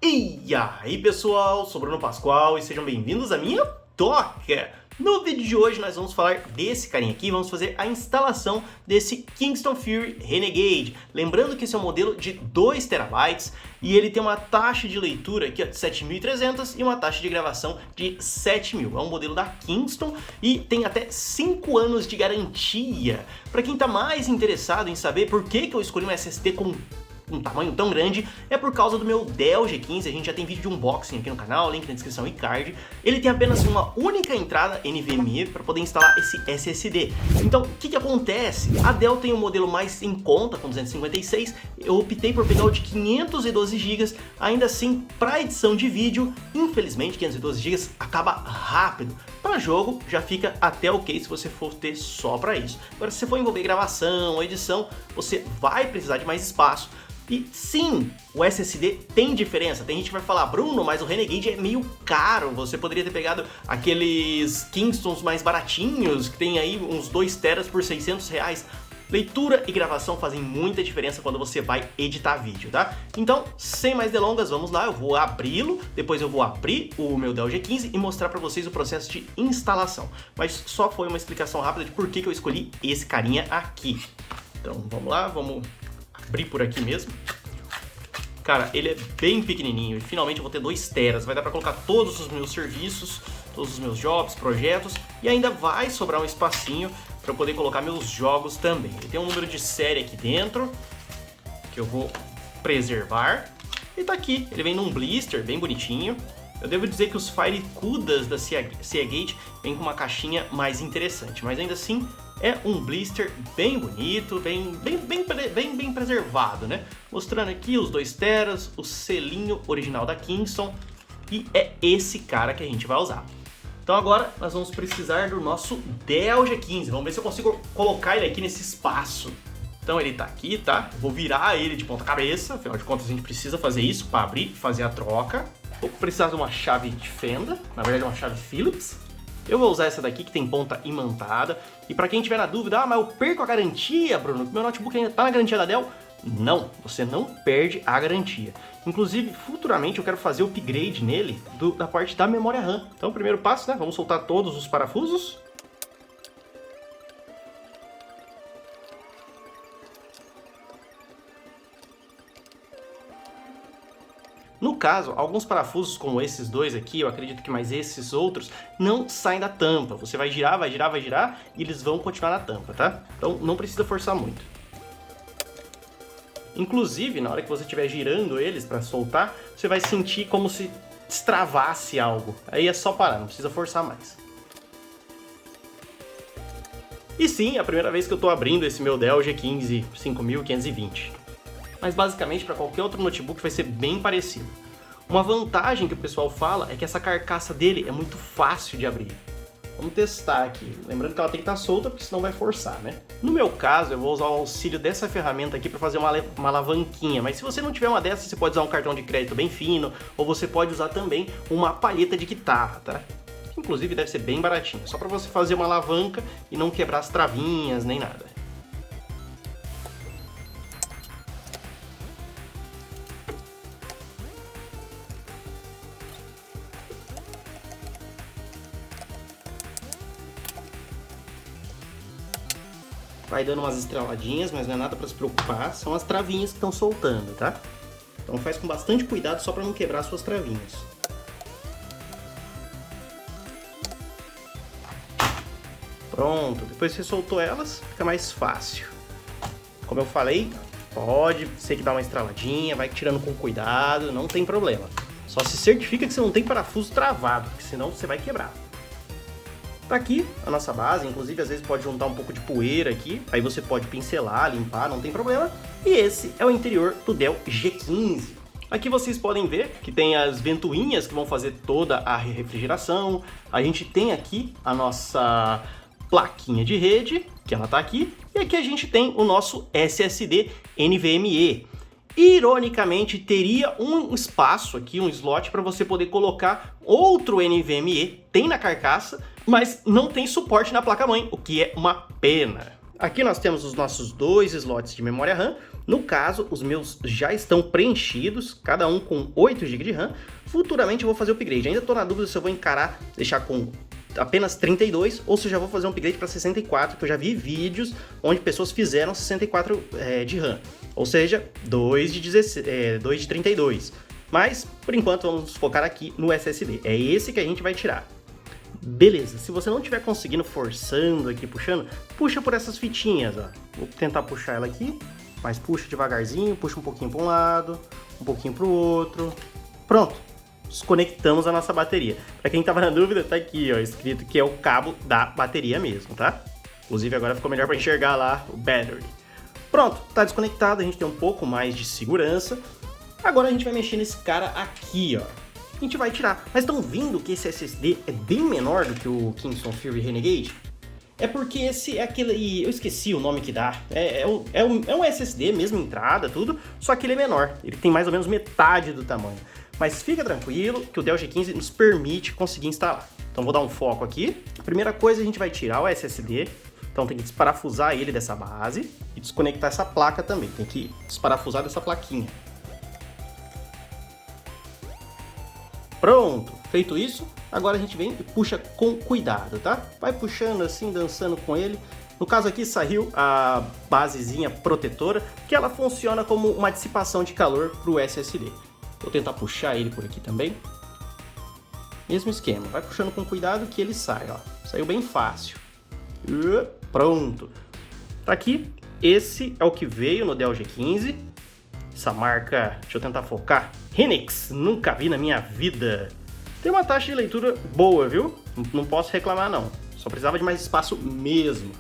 E aí pessoal, sou Bruno Pascoal e sejam bem-vindos à minha toca! No vídeo de hoje nós vamos falar desse carinha aqui, vamos fazer a instalação desse Kingston Fury Renegade. Lembrando que esse é um modelo de 2 TB e ele tem uma taxa de leitura aqui ó, de 7.300 e uma taxa de gravação de 7.000. É um modelo da Kingston e tem até 5 anos de garantia. Para quem está mais interessado em saber por que eu escolhi um SSD com um tamanho tão grande, é por causa do meu Dell G15, a gente já tem vídeo de unboxing aqui no canal, link na descrição e card. Ele tem apenas uma única entrada NVMe para poder instalar esse SSD. Então, o que acontece? A Dell tem um modelo mais em conta, com 256, eu optei por pegar o de 512 GB, ainda assim, para edição de vídeo, infelizmente, 512 GB acaba rápido. Para jogo, já fica até ok se você for ter só para isso. Agora, se você for envolver gravação ou edição, você vai precisar de mais espaço. E sim, o SSD tem diferença. Tem gente que vai falar, Bruno, mas o Renegade é meio caro. Você poderia ter pegado aqueles Kingstons mais baratinhos, que tem aí uns 2 teras por R$600. Leitura e gravação fazem muita diferença quando você vai editar vídeo, tá? Então, sem mais delongas, vamos lá. Eu vou abri-lo, depois eu vou abrir o meu Dell G15 e mostrar para vocês o processo de instalação. Mas só foi uma explicação rápida de por que eu escolhi esse carinha aqui. Então, vamos lá, vamos abrir por aqui mesmo. Cara, ele é bem pequenininho e finalmente eu vou ter 2 teras. Vai dar para colocar todos os meus serviços, todos os meus jobs, projetos e ainda vai sobrar um espacinho para eu poder colocar meus jogos também. Ele tem um número de série aqui dentro que eu vou preservar e tá aqui. Ele vem num blister bem bonitinho. Eu devo dizer que os FireCudas da Seagate vêm com uma caixinha mais interessante, mas ainda assim é um blister bem bonito, bem preservado, né? Mostrando aqui os 2 teras, o selinho original da Kingston e é esse cara que a gente vai usar. Então agora nós vamos precisar do nosso Dell G15, vamos ver se eu consigo colocar ele aqui nesse espaço. Então ele tá aqui, tá? Vou virar ele de ponta cabeça, afinal de contas a gente precisa fazer isso para abrir, fazer a troca. Vou precisar de uma chave de fenda, na verdade uma chave Phillips. Eu vou usar essa daqui que tem ponta imantada. E para quem tiver na dúvida, mas eu perco a garantia, Bruno, meu notebook ainda tá na garantia da Dell? Não, você não perde a garantia. Inclusive, futuramente eu quero fazer o upgrade nele da parte da memória RAM. Então, primeiro passo, né? Vamos soltar todos os parafusos. No caso, alguns parafusos como esses 2 aqui, eu acredito que mais esses outros, não saem da tampa. Você vai girar e eles vão continuar na tampa, tá? Então não precisa forçar muito. Inclusive, na hora que você estiver girando eles para soltar, você vai sentir como se destravasse algo. Aí é só parar, não precisa forçar mais. E sim, é a primeira vez que eu estou abrindo esse meu Dell G15 5520. Mas basicamente para qualquer outro notebook vai ser bem parecido. Uma vantagem que o pessoal fala é que essa carcaça dele é muito fácil de abrir. Vamos testar aqui, lembrando que ela tem que estar solta porque senão vai forçar, né? No meu caso eu vou usar o auxílio dessa ferramenta aqui para fazer uma alavanquinha, mas se você não tiver uma dessas você pode usar um cartão de crédito bem fino ou você pode usar também uma palheta de guitarra, tá? Inclusive deve ser bem baratinho, só para você fazer uma alavanca e não quebrar as travinhas nem nada. Vai dando umas estreladinhas, mas não é nada para se preocupar, são as travinhas que estão soltando, tá? Então faz com bastante cuidado só para não quebrar suas travinhas. Pronto, depois que você soltou elas, fica mais fácil. Como eu falei, pode ser que dá uma estraladinha, vai tirando com cuidado, não tem problema. Só se certifica que você não tem parafuso travado, porque senão você vai quebrar. Tá aqui a nossa base, inclusive às vezes pode juntar um pouco de poeira aqui, aí você pode pincelar, limpar, não tem problema. E esse é o interior do Dell G15. Aqui vocês podem ver que tem as ventoinhas que vão fazer toda a refrigeração. A gente tem aqui a nossa plaquinha de rede, que ela tá aqui. E aqui a gente tem o nosso SSD NVMe. Ironicamente, teria um espaço aqui, um slot, para você poder colocar outro NVMe, tem na carcaça, mas não tem suporte na placa-mãe, o que é uma pena. Aqui nós temos os nossos 2 slots de memória RAM No caso, os meus já estão preenchidos, cada um com 8 GB de RAM. Futuramente eu vou fazer o upgrade. Ainda estou na dúvida se eu vou encarar, deixar com apenas 32 ou se eu já vou fazer um upgrade para 64, que eu já vi vídeos onde pessoas fizeram 64 de RAM. Ou seja, 2 de 32. Mas, por enquanto, vamos focar aqui no SSD. É esse que a gente vai tirar. Beleza, se você não estiver conseguindo, forçando aqui, puxando, puxa por essas fitinhas, ó. Vou tentar puxar ela aqui, mas puxa devagarzinho, puxa um pouquinho para um lado, um pouquinho para o outro. Pronto, desconectamos a nossa bateria. Para quem tava na dúvida, tá aqui, ó, escrito que é o cabo da bateria mesmo, tá? Inclusive agora ficou melhor para enxergar lá o battery. Pronto, tá desconectado, a gente tem um pouco mais de segurança. Agora a gente vai mexer nesse cara aqui, ó. A gente vai tirar. Mas estão vendo que esse SSD é bem menor do que o Kingston Fury Renegade? É porque esse é aquele... Eu esqueci o nome que dá. É um SSD, mesma entrada, tudo, só que ele é menor. Ele tem mais ou menos metade do tamanho. Mas fica tranquilo que o Dell G15 nos permite conseguir instalar. Então vou dar um foco aqui. A primeira coisa, a gente vai tirar o SSD. Então tem que desparafusar ele dessa base e desconectar essa placa também. Tem que desparafusar dessa plaquinha. Pronto, feito isso, agora a gente vem e puxa com cuidado, tá? Vai puxando assim, dançando com ele. No caso aqui saiu a basezinha protetora, que ela funciona como uma dissipação de calor para o SSD. Vou tentar puxar ele por aqui também. Mesmo esquema, vai puxando com cuidado que ele sai, ó. Saiu bem fácil. Pronto. Tá aqui, esse é o que veio no Dell G15. Essa marca, deixa eu tentar focar, Hynix, nunca vi na minha vida. Tem uma taxa de leitura boa, viu? Não posso reclamar não, só precisava de mais espaço mesmo.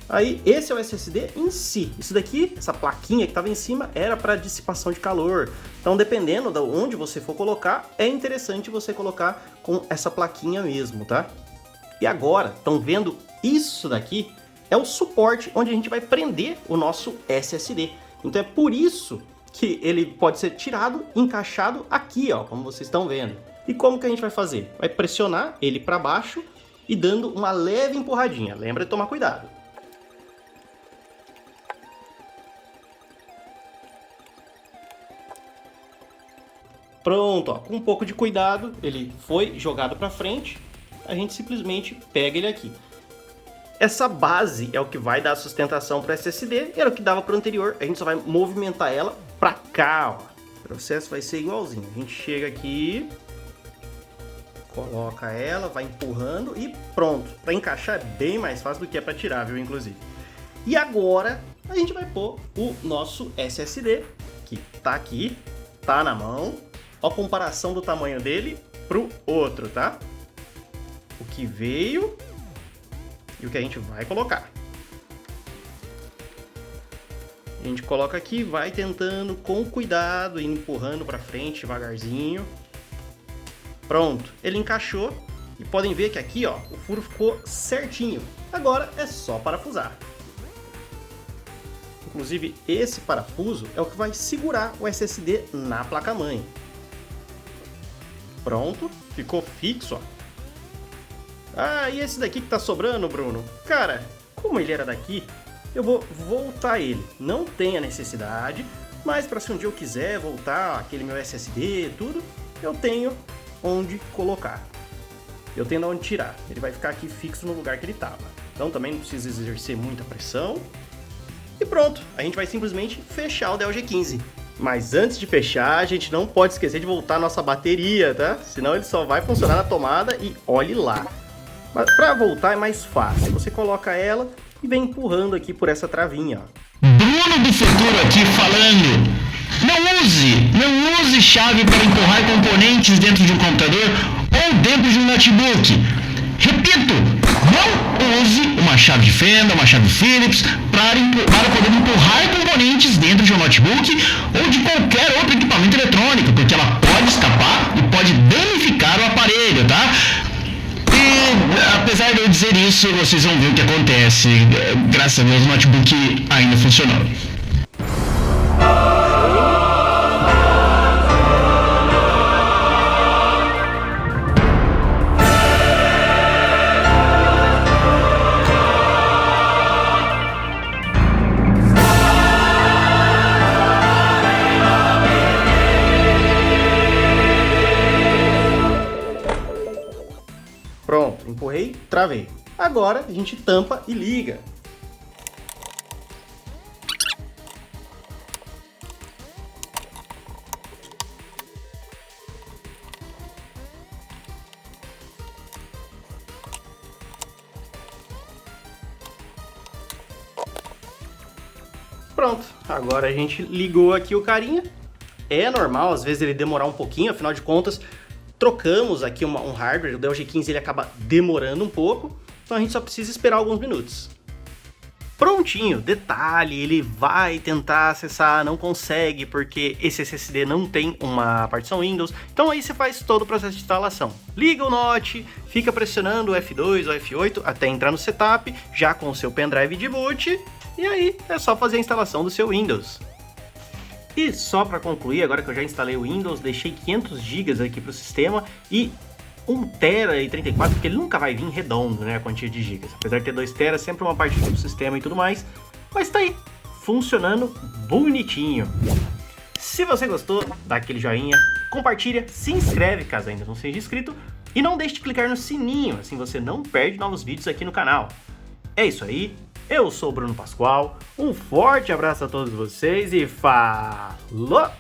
Aí, esse é o SSD em si. Isso daqui, essa plaquinha que estava em cima, era para dissipação de calor. Então, dependendo de onde você for colocar, é interessante você colocar com essa plaquinha mesmo, tá? E agora, estão vendo isso daqui? É o suporte onde a gente vai prender o nosso SSD. Então, é por isso que ele pode ser tirado, encaixado aqui, ó, como vocês estão vendo. E como que a gente vai fazer? Vai pressionar ele para baixo e dando uma leve empurradinha. Lembra de tomar cuidado. Pronto, ó, com um pouco de cuidado, ele foi jogado para frente. A gente simplesmente pega ele aqui. Essa base é o que vai dar sustentação para o SSD, era o que dava para o anterior, a gente só vai movimentar ela para cá, ó. O processo vai ser igualzinho, a gente chega aqui, coloca ela, vai empurrando e pronto. Para encaixar é bem mais fácil do que é para tirar, viu, inclusive. E agora a gente vai pôr o nosso SSD, que tá aqui, tá na mão, ó a comparação do tamanho dele pro outro, tá? O que veio e o que a gente vai colocar. A gente coloca aqui, vai tentando com cuidado, empurrando para frente devagarzinho. Pronto, ele encaixou e podem ver que aqui, ó, o furo ficou certinho. Agora é só parafusar. Inclusive, esse parafuso é o que vai segurar o SSD na placa-mãe. Pronto, ficou fixo, ó. Ah, e esse daqui que tá sobrando, Bruno? Cara, como ele era daqui, eu vou voltar ele. Não tem a necessidade, mas para se um dia eu quiser voltar aquele meu SSD e tudo, eu tenho onde colocar. Eu tenho onde tirar. Ele vai ficar aqui fixo no lugar que ele estava. Então também não precisa exercer muita pressão. E pronto, a gente vai simplesmente fechar o Dell G15. Mas antes de fechar, a gente não pode esquecer de voltar a nossa bateria, tá? Senão ele só vai funcionar na tomada e olhe lá. Mas para voltar é mais fácil. Você coloca ela e vem empurrando aqui por essa travinha, ó. Bruno do futuro aqui falando. Não use chave para empurrar componentes dentro de um computador ou dentro de um notebook. Repito, não use uma chave de fenda, uma chave Phillips para poder empurrar componentes dentro de um notebook ou de qualquer outro equipamento eletrônico, porque ela pode escapar e pode danificar o aparelho, tá? E apesar de eu dizer isso, vocês vão ver o que acontece. Graças a Deus o notebook ainda funcionou. empurrei, travei. Agora a gente tampa e liga. Pronto, agora a gente ligou aqui o carinha. É normal, às vezes ele demorar um pouquinho, afinal de contas, trocamos aqui um hardware, o Dell G15 ele acaba demorando um pouco, então a gente só precisa esperar alguns minutos. Prontinho, detalhe, ele vai tentar acessar, não consegue, porque esse SSD não tem uma partição Windows, então aí você faz todo o processo de instalação. Liga o Note, fica pressionando o F2 ou F8 até entrar no setup, já com o seu pendrive de boot, e aí é só fazer a instalação do seu Windows. E só para concluir, agora que eu já instalei o Windows, deixei 500 GB aqui para o sistema e 1 TB e 34, porque ele nunca vai vir redondo, né, a quantia de gigas. Apesar de ter 2 TB, sempre uma parte do sistema e tudo mais, mas tá aí, funcionando bonitinho. Se você gostou, dá aquele joinha, compartilha, se inscreve caso ainda não seja inscrito e não deixe de clicar no sininho, assim você não perde novos vídeos aqui no canal. É isso aí. Eu sou o Bruno Pascoal, um forte abraço a todos vocês e falou!